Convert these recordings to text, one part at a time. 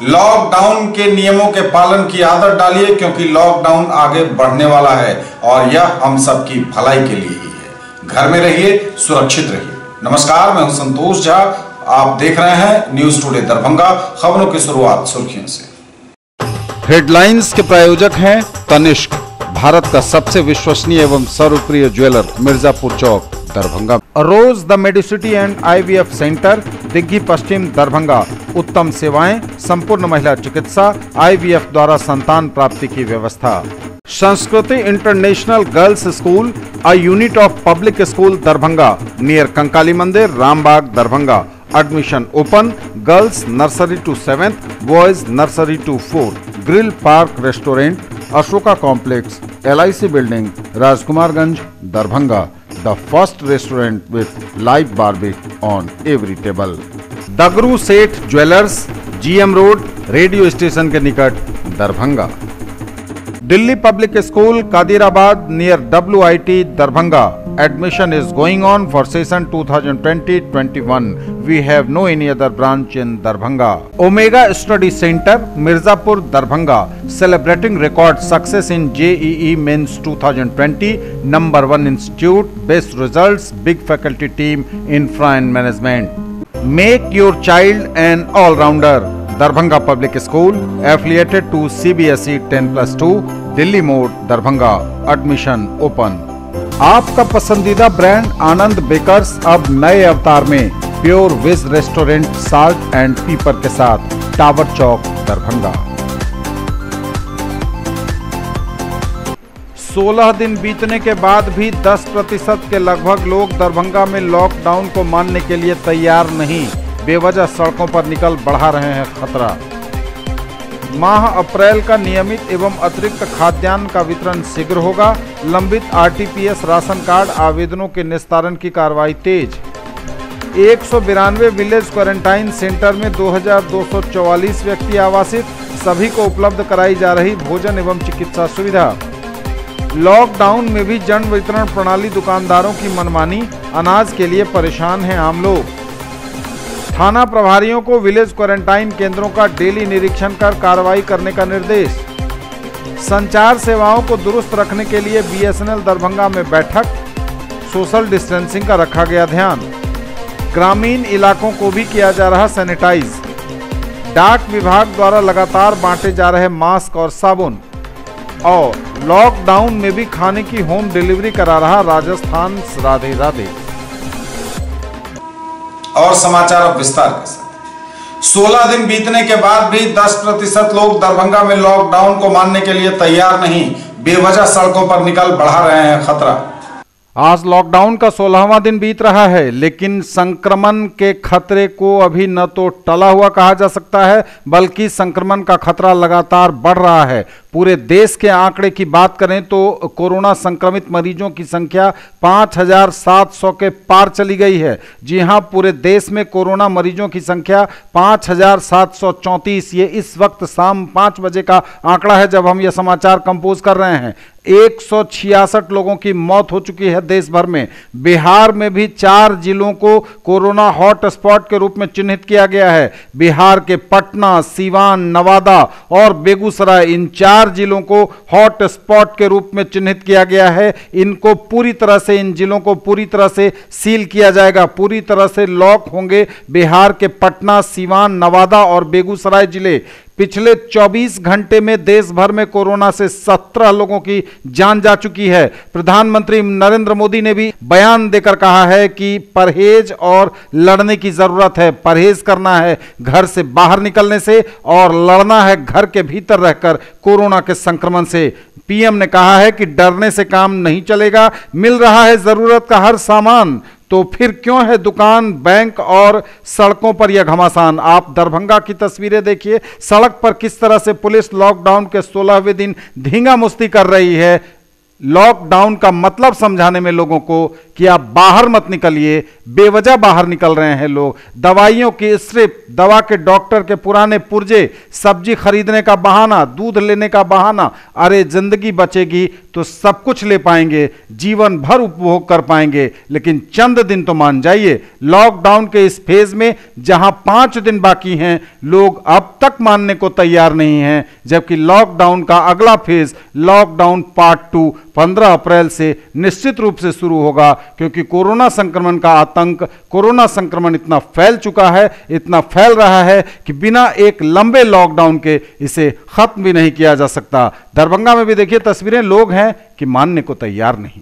Lockdown के नियमों के पालन की आदत डालिए, क्योंकि लॉकडाउन आगे बढ़ने वाला है और यह हम सबकी भलाई के लिए ही है। घर में रहिए, सुरक्षित रहिए। नमस्कार, मैं हूं संतोष झा। आप देख रहे हैं न्यूज टुडे दरभंगा। खबरों की शुरुआत सुर्खियों से। हेडलाइंस के प्रायोजक हैं तनिष्क, भारत का सबसे विश्वसनीय एवं सर्वप्रिय jeweller, Mirzapur Chowk, Darbhanga. Rose the medicity and IVF centre, Digghi Paschim, Darbhanga. उत्तम सेवाएं, संपूर्ण महिला चिकित्सा, IVF द्वारा संतान प्राप्ति की व्यवस्था। Sanskriti international girls school, a unit of public school, Darbhanga, near Kankali Mandir, Rambagh, Darbhanga. Admission open. Girls nursery to 7th, boys nursery to 4th। Grill park restaurant, Ashoka complex, LIC building, Rajkumarganj, Darbhanga. The first restaurant with live barbecue on every table. Dagru Seth jewellers, GM road, radio station के निकट, Darbhanga. Delhi public school, Kadirabad, near WIT, Darbhanga. Admission is going on for session 2020-21. We have no any other branch in Darbhanga. Omega Study Center, Mirzapur, Darbhanga, celebrating record success in JEE Mains 2020. Number 1 institute, best results, big faculty team, infra and management. Make your child an all-rounder. Darbhanga Public School, affiliated to CBSE 10+2, Delhi Mode, Darbhanga. Admission open. आपका पसंदीदा brand आनंद bakers अब नए अवतार में pure veg restaurant, salt and pepper के साथ, tower चौक, दरभंगा। 16 दिन बीतने के बाद भी 10% के लगभग लोग दरभंगा में लॉकडाउन को मानने के लिए तैयार नहीं। बेवजह सड़कों पर निकल बढ़ा रहे हैं खतरा। माह अप्रैल का नियमित एवं अतिरिक्त खाद्यान्न का वितरण शीघ्र होगा। लंबित RTPS राशन कार्ड आवेदनों के निस्तारण की कार्रवाई तेज। 192 विलेज क्वारंटाइन सेंटर में 2244 व्यक्ति आवासित, सभी को उपलब्ध कराई जा रही भोजन एवं चिकित्सा सुविधा। लॉकडाउन में भी जन वितरण प्रणाली, दुकानदारों की मनमानी, अनाज के लिए परेशान हैं आम लोग। थाना प्रभारियों को विलेज क्वारंटाइन केंद्रों का डेली निरीक्षण कर कार्रवाई करने का निर्देश। संचार सेवाओं को दुरुस्त रखने के लिए BSNL दरभंगा में बैठक, सोशल डिस्टेंसिंग का रखा गया ध्यान। ग्रामीण इलाकों को भी किया जा रहा सैनिटाइज। डाक विभाग द्वारा लगातार बांटे जा रहे मास्क और साबुन। और लॉकडाउन में भी खाने की होम डिलीवरी करा रहा राजस्थान। राधे राधे। और समाचार अब विस्तार के साथ। 16 दिन बीतने के बाद भी 10% लोग दरभंगा में लॉकडाउन को मानने के लिए तैयार नहीं। बेवजह सड़कों पर निकल बढ़ा रहे हैं खतरा। आज लॉकडाउन का 16वां दिन बीत रहा है, लेकिन संक्रमण के खतरे को अभी न तो टला हुआ कहा जा सकता है, बल्कि संक्रमण का खतरा लगातार बढ़ रहा है। पूरे देश के आंकड़े की बात करें तो कोरोना संक्रमित मरीजों की संख्या 5700 के पार चली गई है। जी हां, पूरे देश में कोरोना मरीजों की संख्या 5734। ये इस वक्त शाम 5 बजे का आंकड़ा है जब हम यह समाचार कंपोज कर रहे हैं। 166 लोगों की मौत हो चुकी है देश भर में। बिहार में भी 4 जिलों को कोरोना हॉटस्पॉट के रूप में चिन्हित किया गया है। बिहार के पटना, सीवान, नवादा और बेगूसराय, इन 4 जिलों को हॉटस्पॉट के रूप में चिन्हित किया गया है। इनको पूरी तरह से, इन जिलों को पूरी तरह से सील किया जाएगा, पूरी तरह से लॉक होंगे बिहार के पटना, सीवान, नवादा और बेगूसराय जिले। पिछले 24 घंटे में देश भर में कोरोना से 17 लोगों की जान जा चुकी है। प्रधानमंत्री नरेंद्र मोदी ने भी बयान देकर कहा है कि परहेज और लड़ने की जरूरत है। परहेज करना है घर से बाहर निकलने से और लड़ना है घर के भीतर रहकर कोरोना के संक्रमण से। PM ने कहा है कि डरने से काम नहीं चलेगा। मिल रहा है जरूरत का हर सामान, तो फिर क्यों है दुकान, बैंक और सड़कों पर यह घमासान। आप दरभंगा की तस्वीरें देखिए, सड़क पर किस तरह से पुलिस लॉकडाउन के 16वें दिन धींगा मुश्ती कर रही है। लॉकडाउन का मतलब समझाने में लोगों को कि आप बाहर मत निकलिए, बेवजह बाहर निकल रहे हैं लोग, दवाइयों की स्ट्रिप, दवा के डॉक्टर के पुराने पुर्जे, सब्जी खरीदने का बहाना, दूध लेने का बहाना। अरे जिंदगी बचेगी तो सब कुछ ले पाएंगे, जीवन भर उपभोग कर पाएंगे, लेकिन चंद दिन तो मान जाइए। लॉकडाउन के इस फेज में जहां 5 दिन बाकी हैं, लोग अब तक मानने को तैयार नहीं हैं, जबकि लॉकडाउन का अगला फेज, लॉकडाउन पार्ट 2 15 अप्रैल से निश्चित रूप से शुरू होगा, क्योंकि कोरोना संक्रमण का आतंक, कोरोना संक्रमण इतना फैल चुका है, इतना फैल रहा है कि बिना एक लंबे लॉकडाउन के इसे खत्म भी नहीं किया जा सकता। दरभंगा में भी देखिए तस्वीरें, लोग हैं कि मानने को तैयार नहीं।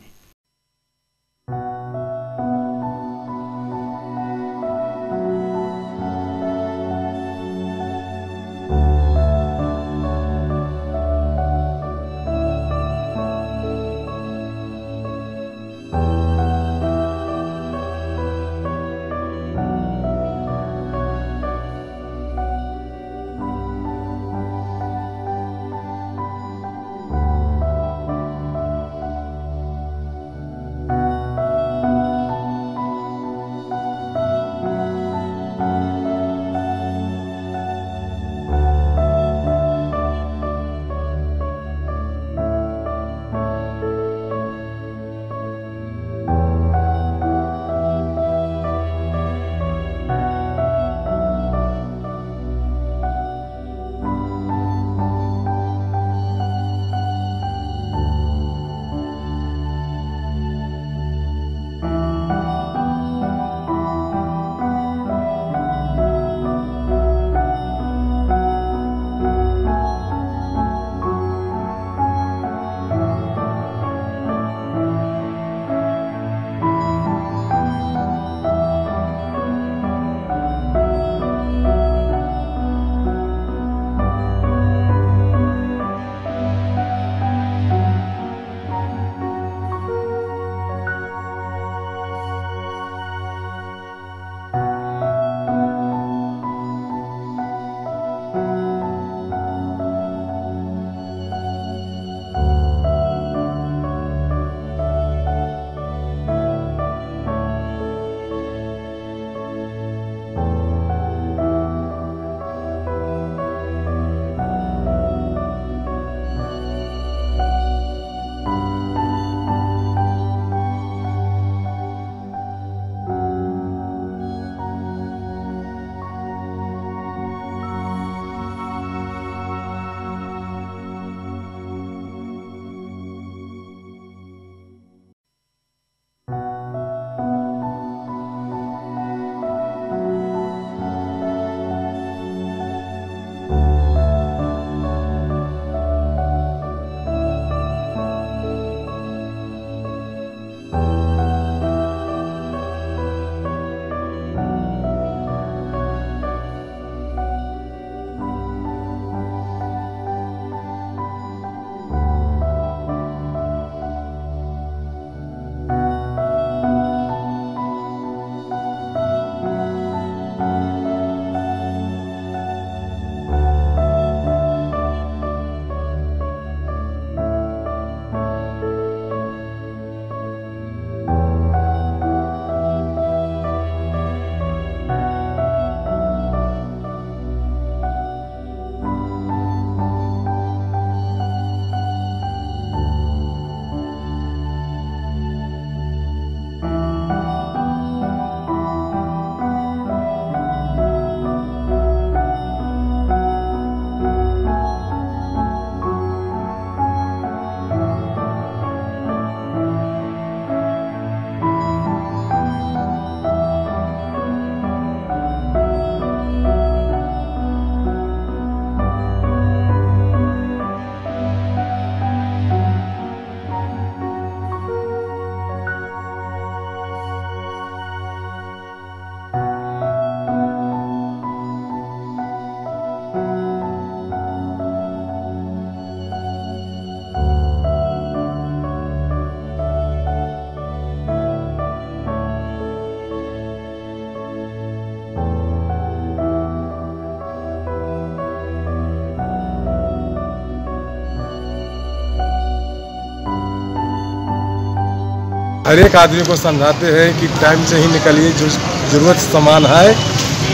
हर एक आदमी को समझाते हैं कि टाइम से ही निकलिए, जो ज़रूरत सामान है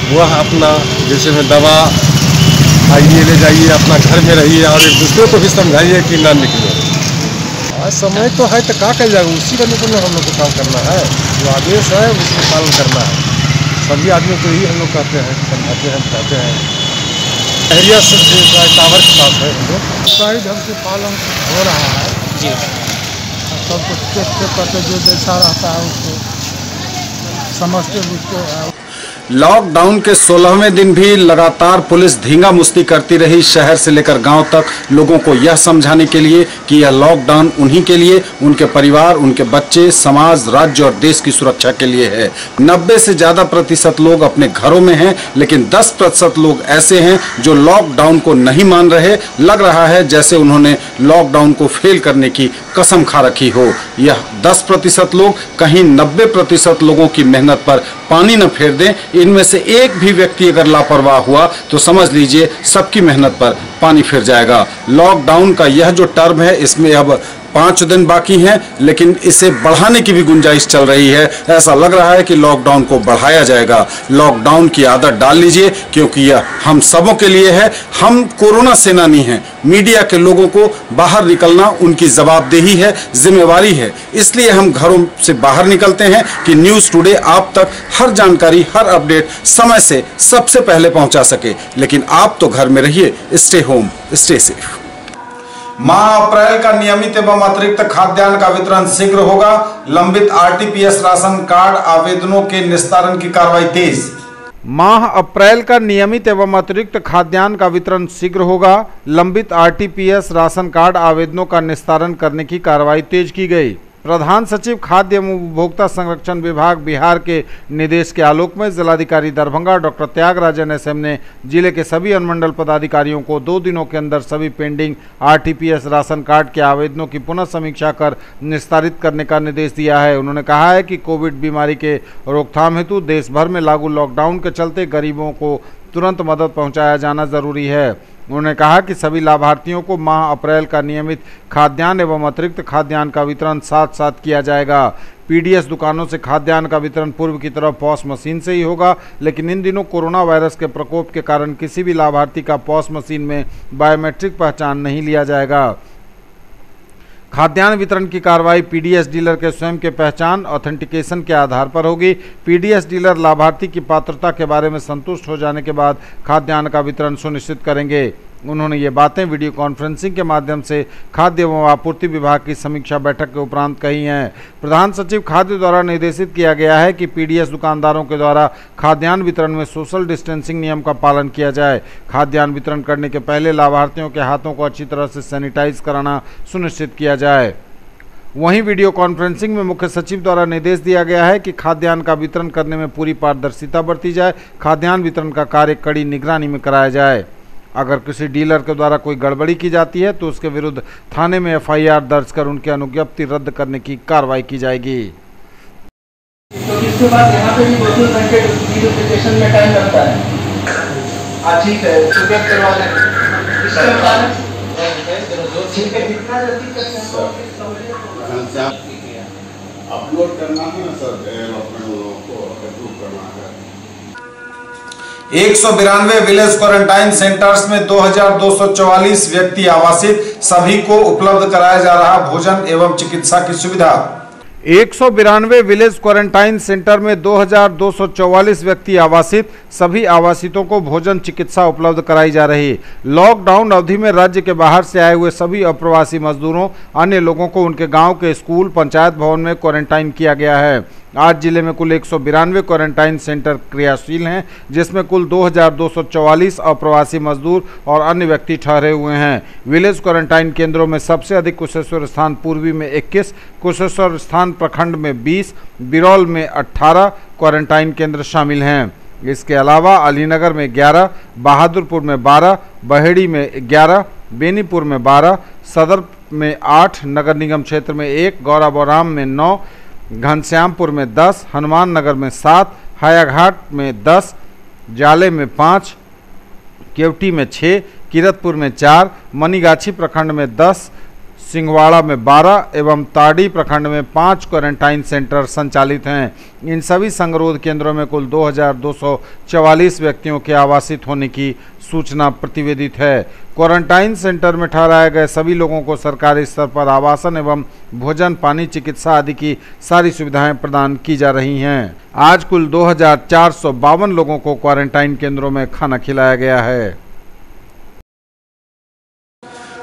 वह अपना, जैसे में दवा आइए ले जाइए, अपना घर में रहिए और एक दूसरे को भी समझाइए कि ना निकले। आज समय तो है तो क्या कर जाएगा, उसी का निकलना हम लोग को काम करना है, जो आदेश है उसको पालन करना है। सभी आदमी को ही हम लोग कहते हैं, समझाते हैं, बताते हैं। एरिया से टावर के पास है, हम लोग सही ढंग से पालन हो रहा है जी। सब कुछ चेक करके जो जैसा रहता है उसको समझते बुझते हैं। लॉकडाउन के 16वें दिन भी लगातार पुलिस धींगा मुस्ती करती रही शहर से लेकर गांव तक, लोगों को यह समझाने के लिए कि यह लॉकडाउन उन्हीं के लिए, उनके परिवार, उनके बच्चे, समाज, राज्य और देश की सुरक्षा के लिए है। 90 से ज्यादा प्रतिशत लोग अपने घरों में हैं, लेकिन 10% लोग ऐसे हैं जो लॉकडाउन को नहीं मान रहे। लग रहा है जैसे उन्होंने लॉकडाउन को फेल करने की कसम खा रखी हो। यह 10% लोग कहीं 90% लोगों की मेहनत पर पानी न फेर दें। इनमें से एक भी व्यक्ति अगर लापरवाह हुआ तो समझ लीजिए सबकी मेहनत पर पानी फिर जाएगा। लॉकडाउन का यह जो टर्म है, इसमें अब 5 दिन बाकी हैं, लेकिन इसे बढ़ाने की भी गुंजाइश चल रही है। ऐसा लग रहा है कि लॉकडाउन को बढ़ाया जाएगा। लॉकडाउन की आदत डाल लीजिए, क्योंकि यह हम सबों के लिए है। हम कोरोना सेनानी हैं। मीडिया के लोगों को बाहर निकलना उनकी जवाबदेही है, जिम्मेवारी है। इसलिए हम घरों से बाहर निकलते हैं कि न्यूज़ टुडे आप तक हर जानकारी, हर अपडेट समय से सबसे पहले पहुंचा सके। लेकिन आप तो घर में रहिए, स्टे होम, स्टे सेफ। माह अप्रैल का नियमित एवं अतिरिक्त खाद्यान्न का वितरण शीघ्र होगा। लंबित आरटीपीएस राशन कार्ड आवेदनों के निस्तारण की कार्रवाई तेज। माह अप्रैल का नियमित एवं अतिरिक्त खाद्यान्न का वितरण शीघ्र होगा। लंबित आरटीपीएस राशन कार्ड आवेदनों का निस्तारण करने की कार्रवाई तेज की गई। प्रधान सचिव खाद्य एवं उपभोक्ता संरक्षण विभाग बिहार के निर्देश के आलोक में जिलाधिकारी दरभंगा डॉक्टर त्यागराजन एसएम ने जिले के सभी अनुमंडल पदाधिकारियों को 2 दिनों के अंदर सभी पेंडिंग आरटीपीएस राशन कार्ड के आवेदनों की पुनः समीक्षा कर निस्तारित करने का निर्देश दिया है। उन्होंने कहा है कि कोविड बीमारी के रोकथाम हेतु देश भर में लागू लॉकडाउन के चलते गरीबों को तुरंत मदद पहुंचाया जाना जरूरी है। उन्होंने कहा कि सभी लाभार्थियों को माह अप्रैल का नियमित खाद्यान्न एवं अतिरिक्त खाद्यान्न का वितरण साथ साथ किया जाएगा। पीडीएस दुकानों से खाद्यान्न का वितरण पूर्व की तरह पॉस मशीन से ही होगा, लेकिन इन दिनों कोरोना वायरस के प्रकोप के कारण किसी भी लाभार्थी का पॉस मशीन में बायोमेट्रिक पहचान नहीं लिया जाएगा। खाद्यान्न वितरण की कार्रवाई पीडीएस डीलर के स्वयं के पहचान ऑथेंटिकेशन के आधार पर होगी। पीडीएस डीलर लाभार्थी की पात्रता के बारे में संतुष्ट हो जाने के बाद खाद्यान्न का वितरण सुनिश्चित करेंगे। उन्होंने ये बातें वीडियो कॉन्फ्रेंसिंग के माध्यम से खाद्य एवं आपूर्ति विभाग की समीक्षा बैठक के उपरांत कही हैं। प्रधान सचिव खाद्य द्वारा निर्देशित किया गया है कि पीडीएस दुकानदारों के द्वारा खाद्यान्न वितरण में सोशल डिस्टेंसिंग नियम का पालन किया जाए। खाद्यान्न वितरण करने के पहले लाभार्थियों के हाथों को अच्छी तरह से सैनिटाइज कराना सुनिश्चित किया जाए। वहीं वीडियो कॉन्फ्रेंसिंग में मुख्य सचिव द्वारा निर्देश दिया गया है कि खाद्यान्न का वितरण करने में पूरी पारदर्शिता बरती जाए। खाद्यान्न वितरण का कार्य कड़ी निगरानी में कराया जाए। अगर किसी डीलर के द्वारा कोई गड़बड़ी की जाती है तो उसके विरुद्ध थाने में एफआईआर दर्ज कर उनकी अनुज्ञप्ति रद्द करने की कार्रवाई की जाएगी। तो इसके बाद यहाँ पे भी 2 घंटे वेरिफिकेशन में टाइम लगता है। ठीक है, तो क्या करवा दें? ठीक है, कितना जल्दी कर सकते हैं? अपलोड करना है ना सर, अपने लोगों को अप्रूव करना है। 192 विलेज क्वारंटाइन सेंटर्स में 2244 व्यक्ति आवासित, सभी को उपलब्ध कराया जा रहा भोजन एवं चिकित्सा की सुविधा। 192 विलेज क्वारंटाइन सेंटर में 2244 व्यक्ति आवासित, सभी आवासितों को भोजन चिकित्सा उपलब्ध कराई जा रही। लॉकडाउन अवधि में राज्य के बाहर से आए हुए सभी अप्रवासी मजदूरों, अन्य लोगों को उनके गांव के स्कूल, पंचायत भवन में क्वारंटाइन किया गया है। आज जिले में कुल 192 क्वारंटाइन सेंटर क्रियाशील हैं, जिसमें कुल 2244 अप्रवासी मजदूर और अन्य व्यक्ति ठहरे हुए हैं। विलेज क्वारंटाइन केंद्रों में सबसे अधिक कुशेश्वर स्थान पूर्वी में 21, कुशेश्वर स्थान प्रखंड में 20, बिरौल में 18 क्वारंटाइन केंद्र शामिल हैं। इसके अलावा अलीनगर में 11, बहादुरपुर में 12, बहेड़ी में 11, बेनीपुर में 12, सदर में 8, नगर निगम क्षेत्र में 1, गौराबोराम में 9, घनश्यामपुर में 10, हनुमान नगर में 7, हायाघाट में 10, जाले में 5, केवटी में 6, किरतपुर में 4, मनीगाछी प्रखंड में 10, सिंहवाड़ा में 12 एवं ताड़ी प्रखंड में 5 क्वारंटाइन सेंटर संचालित हैं। इन सभी संगरोध केंद्रों में कुल 2244 व्यक्तियों के आवासित होने की सूचना प्रतिवेदित है। क्वारंटाइन सेंटर में ठहराए गए सभी लोगों को सरकारी स्तर पर आवासन एवं भोजन, पानी, चिकित्सा आदि की सारी सुविधाएं प्रदान की जा रही हैं। आज कुल 2452 लोगों को क्वारंटाइन केंद्रों में खाना खिलाया गया है।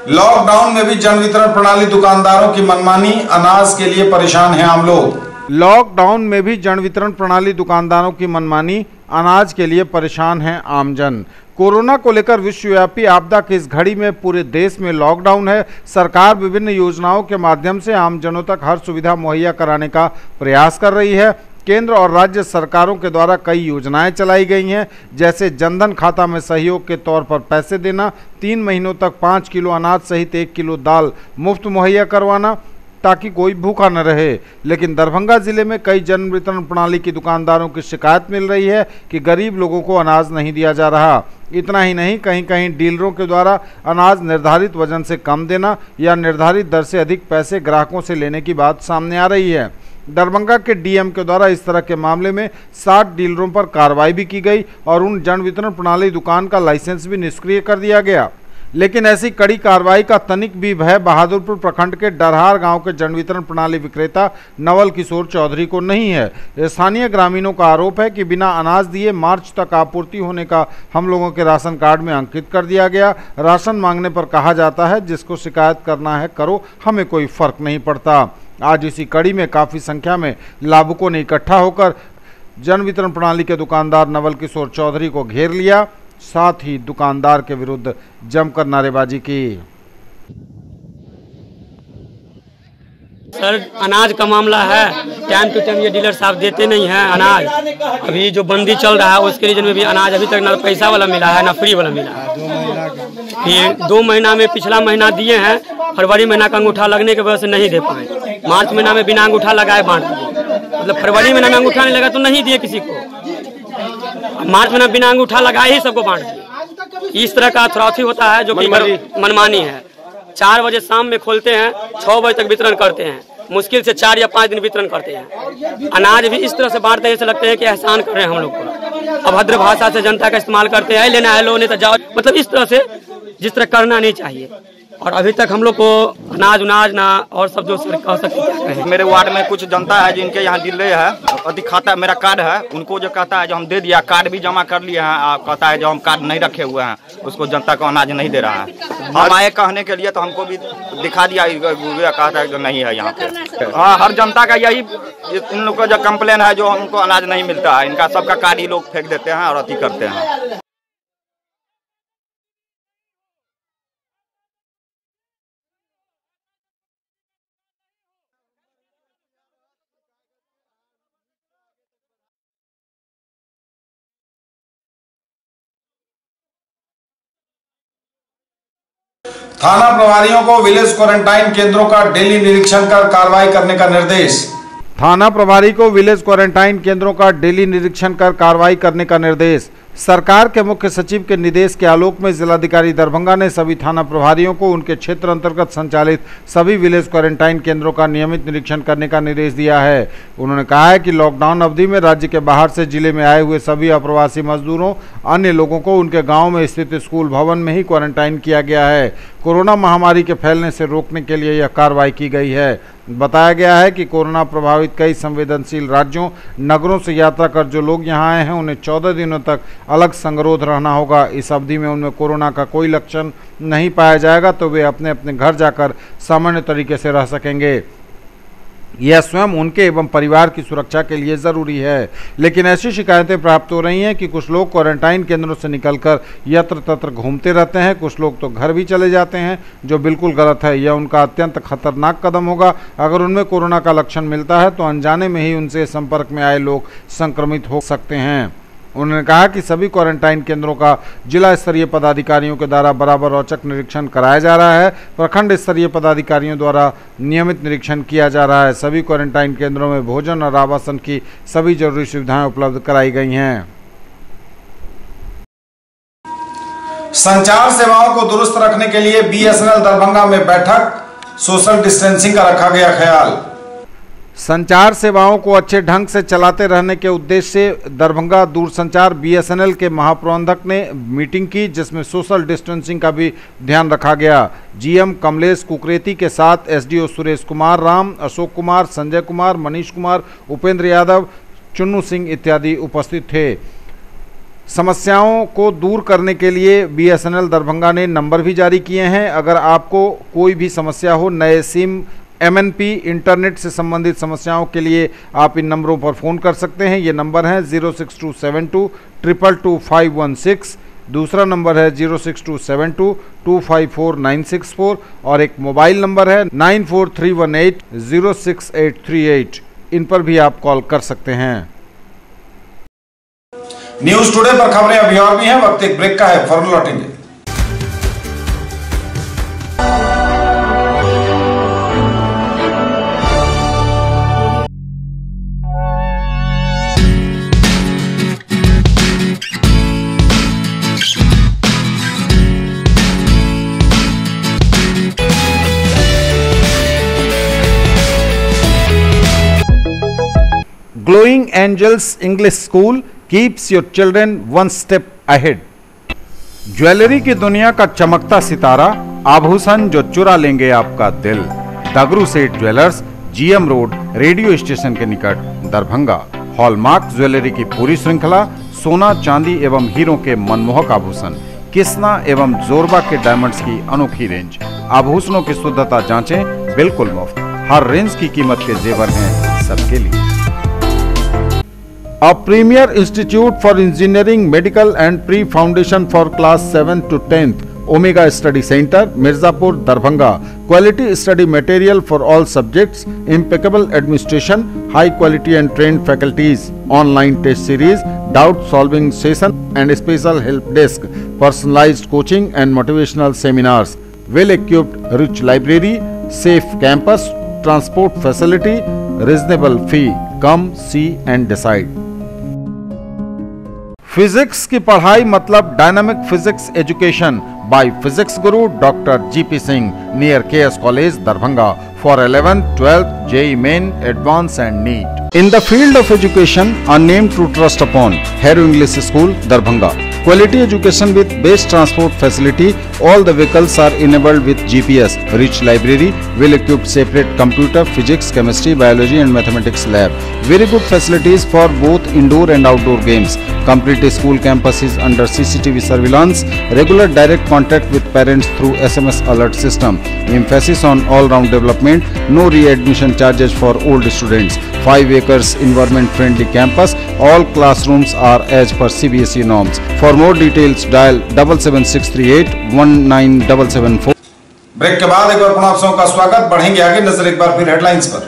लॉकडाउन में भी जन वितरण प्रणाली दुकानदारों की मनमानी, अनाज के लिए परेशान हैं आम लोग। लॉकडाउन में भी जन वितरण प्रणाली दुकानदारों की मनमानी, अनाज के लिए परेशान हैं आमजन। कोरोना को लेकर विश्वव्यापी आपदा की इस घड़ी में पूरे देश में लॉकडाउन है। सरकार विभिन्न योजनाओं के माध्यम से आमजनों तक हर सुविधा मुहैया कराने का प्रयास कर रही है। केंद्र और राज्य सरकारों के द्वारा कई योजनाएं चलाई गई हैं, जैसे जनधन खाता में सहयोग के तौर पर पैसे देना, 3 महीनों तक 5 किलो अनाज सहित 1 किलो दाल मुफ्त मुहैया करवाना ताकि कोई भूखा न रहे। लेकिन दरभंगा जिले में कई जन वितरण प्रणाली की दुकानदारों की शिकायत मिल रही है कि गरीब लोगों को अनाज नहीं दिया जा रहा। इतना ही नहीं, कहीं कहीं डीलरों के द्वारा अनाज निर्धारित वजन से कम देना या निर्धारित दर से अधिक पैसे ग्राहकों से लेने की बात सामने आ रही है। दरभंगा के डीएम के द्वारा इस तरह के मामले में 60 डीलरों पर कार्रवाई भी की गई और उन जन वितरण प्रणाली दुकान का लाइसेंस भी निष्क्रिय कर दिया गया। लेकिन ऐसी कड़ी कार्रवाई का तनिक भी भय बहादुरपुर प्रखंड के डरहार गांव के जन वितरण प्रणाली विक्रेता नवल किशोर चौधरी को नहीं है। स्थानीय ग्रामीणों का आरोप है कि बिना अनाज दिए मार्च तक आपूर्ति होने का हम लोगों के राशन कार्ड में अंकित कर दिया गया। राशन मांगने पर कहा जाता है जिसको शिकायत करना है करो, हमें कोई फर्क नहीं पड़ता। आज इसी कड़ी में काफ़ी संख्या में लाभुकों ने इकट्ठा होकर जन वितरण प्रणाली के दुकानदार नवल किशोर चौधरी को घेर लिया, साथ ही दुकानदार के विरुद्ध जमकर नारेबाजी की। सर, अनाज का मामला है, टाइम टू टाइम ये डीलर साहब देते नहीं हैं अनाज। अभी जो बंदी चल रहा है उसके रीजन में भी अनाज अभी तक ना पैसा वाला मिला है ना फ्री वाला मिला है। फिर 2 महीना में पिछला महीना दिए हैं, फरवरी महीना का अंगूठा लगने की वजह से नहीं दे पाए। मार्च महीना में बिना अंगूठा लगाए बांट दिए, मतलब फरवरी महीना में अंगूठा नहीं लगा तो नहीं दिए किसी को, मार्च महीना बिना अंगूठा लगाए ही सबको बांट दिए। इस तरह का अथॉरिटी होता है जो कि मनमानी है। 4 बजे शाम में खोलते हैं, 6 बजे तक वितरण करते हैं, मुश्किल से 4 या 5 दिन वितरण करते हैं। अनाज भी इस तरह से बांटते हैं जैसे लगते हैं कि एहसान कर रहे हैं हम लोग को। अभद्र भाषा से जनता का इस्तेमाल करते हैं, लेना है लो नहीं तो जाओ, मतलब इस तरह से जिस तरह करना नहीं चाहिए। और अभी तक हम लोग को अनाज उनाज ना और सब जो कह सकते। मेरे वार्ड में कुछ जनता है जिनके यहाँ डिले है, अधिक खाता मेरा कार्ड है, उनको जो कहता है जो हम दे दिया, कार्ड भी जमा कर लिए हैं, कहता है जो हम कार्ड नहीं रखे हुए हैं उसको जनता को अनाज नहीं दे रहा है। हम आए कहने के लिए तो हमको भी दिखा दिया, कहता है जो नहीं है यहाँ पे। हाँ, हर जनता का यही इन लोग का जो कंप्लेन है जो उनको अनाज नहीं मिलता है, इनका सबका कार्ड ही लोग फेंक देते हैं और अति करते हैं। थाना प्रभारियों को विलेज क्वारंटाइन केंद्रों का डेली निरीक्षण कर कार्रवाई करने का निर्देश। थाना प्रभारी को विलेज क्वारंटाइन केंद्रों का डेली निरीक्षण कर कार्रवाई करने का निर्देश। सरकार के मुख्य सचिव के निर्देश के आलोक में जिलाधिकारी दरभंगा ने सभी थाना प्रभारियों को उनके क्षेत्र अंतर्गत संचालित सभी विलेज क्वारंटाइन केंद्रों का नियमित निरीक्षण करने का निर्देश दिया है। उन्होंने कहा है कि लॉकडाउन अवधि में राज्य के बाहर से जिले में आए हुए सभी अप्रवासी मजदूरों, अन्य लोगों को उनके गाँव में स्थित स्कूल भवन में ही क्वारंटाइन किया गया है। कोरोना महामारी के फैलने से रोकने के लिए यह कार्रवाई की गई है। बताया गया है कि कोरोना प्रभावित कई संवेदनशील राज्यों, नगरों से यात्रा कर जो लोग यहां आए हैं उन्हें 14 दिनों तक अलग संगरोध रहना होगा। इस अवधि में उनमें कोरोना का कोई लक्षण नहीं पाया जाएगा तो वे अपने अपने घर जाकर सामान्य तरीके से रह सकेंगे। यह स्वयं उनके एवं परिवार की सुरक्षा के लिए ज़रूरी है। लेकिन ऐसी शिकायतें प्राप्त हो रही हैं कि कुछ लोग क्वारंटाइन केंद्रों से निकलकर यत्र तत्र घूमते रहते हैं, कुछ लोग तो घर भी चले जाते हैं, जो बिल्कुल गलत है। यह उनका अत्यंत खतरनाक कदम होगा। अगर उनमें कोरोना का लक्षण मिलता है तो अनजाने में ही उनसे संपर्क में आए लोग संक्रमित हो सकते हैं। उन्होंने कहा कि सभी क्वारंटाइन केंद्रों का जिला स्तरीय पदाधिकारियों के द्वारा बराबर औचक निरीक्षण कराया जा रहा है। प्रखंड स्तरीय पदाधिकारियों द्वारा नियमित निरीक्षण किया जा रहा है। सभी क्वारंटाइन केंद्रों में भोजन और आवासन की सभी जरूरी सुविधाएं उपलब्ध कराई गई हैं। संचार सेवाओं को दुरुस्त रखने के लिए बीएसएनएल दरभंगा में बैठक। सोशल डिस्टेंसिंग का रखा गया ख्याल। संचार सेवाओं को अच्छे ढंग से चलाते रहने के उद्देश्य से दरभंगा दूरसंचार BSNL के महाप्रबंधक ने मीटिंग की, जिसमें सोशल डिस्टेंसिंग का भी ध्यान रखा गया। GM कमलेश कुकरेती के साथ SDO सुरेश कुमार राम, अशोक कुमार, संजय कुमार, मनीष कुमार, उपेंद्र यादव, चुन्नू सिंह इत्यादि उपस्थित थे। समस्याओं को दूर करने के लिए BSNL दरभंगा ने नंबर भी जारी किए हैं। अगर आपको कोई भी समस्या हो, नए सिम, MNP, इंटरनेट से संबंधित समस्याओं के लिए आप इन नंबरों पर फ़ोन कर सकते हैं। ये नंबर हैं 06272 222 516, दूसरा नंबर है 06272 254 964 और एक मोबाइल नंबर है 94318 06838। इन पर भी आप कॉल कर सकते हैं। न्यूज टुडे पर खबरें अभी और भी हैं, वक्त एक ब्रेक का है, फौरन लौटेंगे। Glowing Angels English School keeps your children one step ahead। Jewellery की दुनिया का चमकता सितारा, आभूषण जो चुरा लेंगे आपका दिल। दगरू Seth jewellers, GM road, radio station के निकट, दरभंगा। हॉलमार्क ज्वेलरी की पूरी श्रृंखला, सोना, चांदी एवं हीरों के मनमोहक आभूषण, किस्ना एवं जोरबा के डायमंड्स की अनोखी रेंज। आभूषणों की शुद्धता जांचें, बिल्कुल मुफ्त। हर रेंज की कीमत के जेवर हैं सबके लिए। A premier institute for engineering, medical and pre-foundation for class 7 to 10th, Omega Study Center, Mirzapur, Darbhanga. Quality study material for all subjects, impeccable administration, high quality and trained faculties, online test series, doubt solving session and special help desk, personalized coaching and motivational seminars, well equipped rich library, safe campus, transport facility, reasonable fee. Come see and decide। Physics की पढ़ाई मतलब dynamic physics education by physics Guru doctor GP Singh, near KS college, Darbhanga, for 11th, 12th, JEE Main, Advanced and NEET। In the field of education, a name to trust upon, Hero English School, Darbhanga। Quality education with best transport facility. All the vehicles are enabled with GPS. Rich library, well-equipped separate computer, physics, chemistry, biology and mathematics lab. Very good facilities for both indoor and outdoor games. Complete school campus is under CCTV surveillance. Regular direct contact with parents through SMS alert system. Emphasis on all-round development. No re-admission charges for old students. 5 acres environment-friendly campus. All classrooms are as per CBSE norms. For more details, dial 77638 19774। Break के बाद एक बार पुनः आप सबका स्वागत। बढ़ेंगे आगे, नजर एक बार फिर हेडलाइंस पर।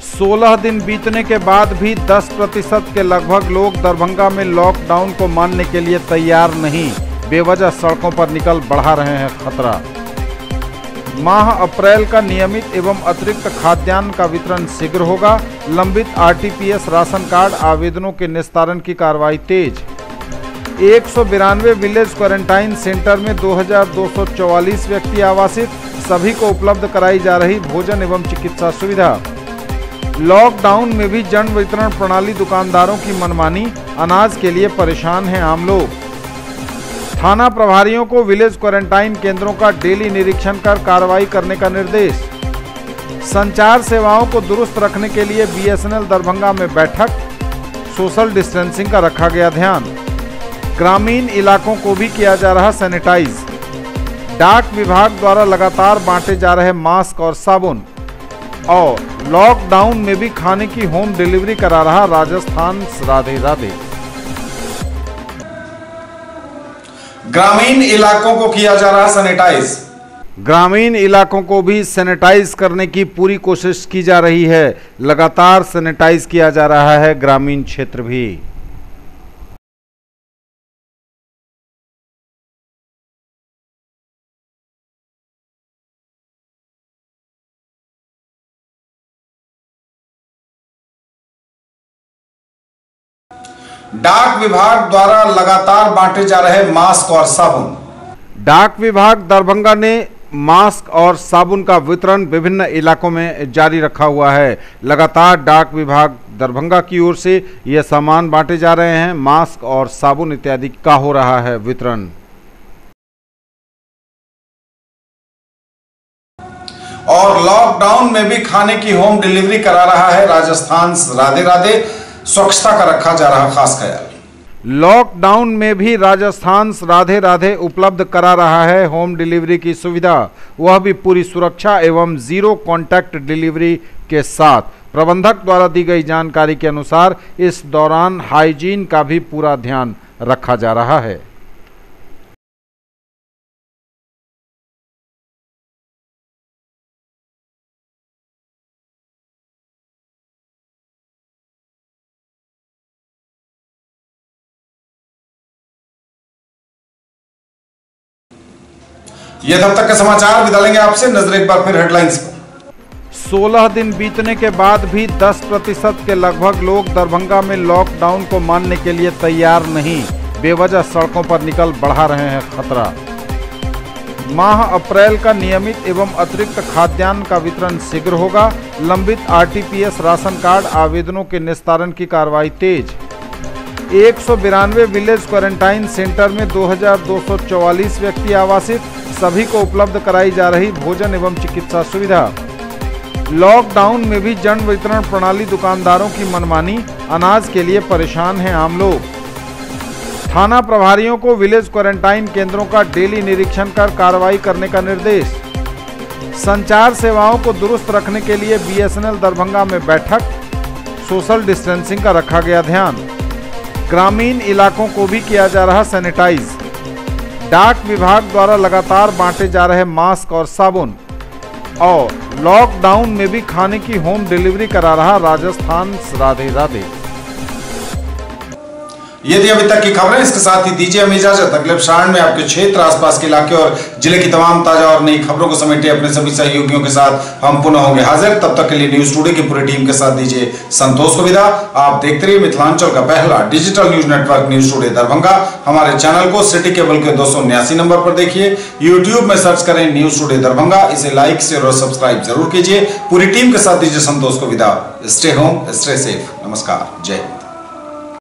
16 दिन बीतने के बाद भी 10% के लगभग लोग दरभंगा में लॉकडाउन को मानने के लिए तैयार नहीं। बेवजह सड़कों पर निकल बढ़ा रहे हैं खतरा। माह अप्रैल का नियमित एवं अतिरिक्त खाद्यान्न का वितरण शीघ्र होगा। लंबित RTPS राशन कार्ड आवेदनों के निस्तारण की कार्रवाई तेज। 192 विलेज क्वारंटाइन सेंटर में 2244 व्यक्ति आवासित, सभी को उपलब्ध कराई जा रही भोजन एवं चिकित्सा सुविधा। लॉकडाउन में भी जन वितरण प्रणाली दुकानदारों की मनमानी, अनाज के लिए परेशान हैं आम लोग। थाना प्रभारियों को विलेज क्वारंटाइन केंद्रों का डेली निरीक्षण कर कार्रवाई करने का निर्देश। संचार सेवाओं को दुरुस्त रखने के लिए BSNL दरभंगा में बैठक, सोशल डिस्टेंसिंग का रखा गया ध्यान। ग्रामीण इलाकों को भी किया जा रहा सैनिटाइज। डाक विभाग द्वारा लगातार बांटे जा रहे मास्क और साबुन। और लॉकडाउन में भी खाने की होम डिलीवरी करा रहा राजस्थान राधे राधे। ग्रामीण इलाकों को किया जा रहा सैनिटाइज। ग्रामीण इलाकों को भी सैनिटाइज करने की पूरी कोशिश की जा रही है। लगातार सैनिटाइज किया जा रहा है ग्रामीण क्षेत्र भी। डाक विभाग द्वारा लगातार बांटे जा रहे मास्क और साबुन। डाक विभाग दरभंगा ने मास्क और साबुन का वितरण विभिन्न इलाकों में जारी रखा हुआ है। लगातार डाक विभाग दरभंगा की ओर से ये सामान बांटे जा रहे हैं। मास्क और साबुन इत्यादि का हो रहा है वितरण। और लॉकडाउन में भी खाने की होम डिलीवरी करा रहा है राजस्थान राधे राधे। स्वच्छता का रखा जा रहा खास ख्याल। लॉकडाउन में भी राजस्थान राधे राधे उपलब्ध करा रहा है होम डिलीवरी की सुविधा, वह भी पूरी सुरक्षा एवं जीरो कॉन्टैक्ट डिलीवरी के साथ। प्रबंधक द्वारा दी गई जानकारी के अनुसार इस दौरान हाइजीन का भी पूरा ध्यान रखा जा रहा है। ये तब तक के समाचार। विदा लेंगे आपसे। नजर एक बार फिर हेडलाइंस पर। 16 दिन बीतने के बाद भी 10% के लगभग लोग दरभंगा में लॉकडाउन को मानने के लिए तैयार नहीं। बेवजह सड़कों पर निकल बढ़ा रहे हैं खतरा। माह अप्रैल का नियमित एवं अतिरिक्त खाद्यान्न का वितरण शीघ्र होगा। लंबित आरटीपीएस राशन कार्ड आवेदनों के निस्तारण की कार्रवाई तेज। 192 विलेज क्वारंटाइन सेंटर में 2244 व्यक्ति आवासित। सभी को उपलब्ध कराई जा रही भोजन एवं चिकित्सा सुविधा। लॉकडाउन में भी जन वितरण प्रणाली दुकानदारों की मनमानी। अनाज के लिए परेशान हैं आम लोग। थाना प्रभारियों को विलेज क्वारंटाइन केंद्रों का डेली निरीक्षण कर कार्रवाई करने का निर्देश। संचार सेवाओं को दुरुस्त रखने के लिए बीएसएनएल दरभंगा में बैठक। सोशल डिस्टेंसिंग का रखा गया ध्यान। ग्रामीण इलाकों को भी किया जा रहा सैनिटाइज। डाक विभाग द्वारा लगातार बांटे जा रहे मास्क और साबुन। और लॉकडाउन में भी खाने की होम डिलीवरी करा रहा राजस्थान राधे राधे। ये थी अभी तक की खबरें। इसके साथ ही दीजिए हमें इजाजत। अगले प्रसारण में आपके क्षेत्र, आसपास के इलाके और जिले की तमाम ताजा और नई खबरों को समेटे अपने सभी सहयोगियों के साथ हम पुनः होंगे हाजिर। तब तक के लिए न्यूज टुडे की पूरी टीम के साथ दीजिए संतोष को विदा। आप देखते रहिए मिथिलांचल का पहला digital news network news today Darbhanga. हमारे चैनल को सिटी केबल के 279 नंबर पर देखिए। यूट्यूब में सर्च करें न्यूज टुडे दरभंगा। इसे लाइक, शेयर और सब्सक्राइब जरूर कीजिए। पूरी टीम के साथ दीजिए संतोष को विदा। Stay home, stay safe. नमस्कार, जय हिंद।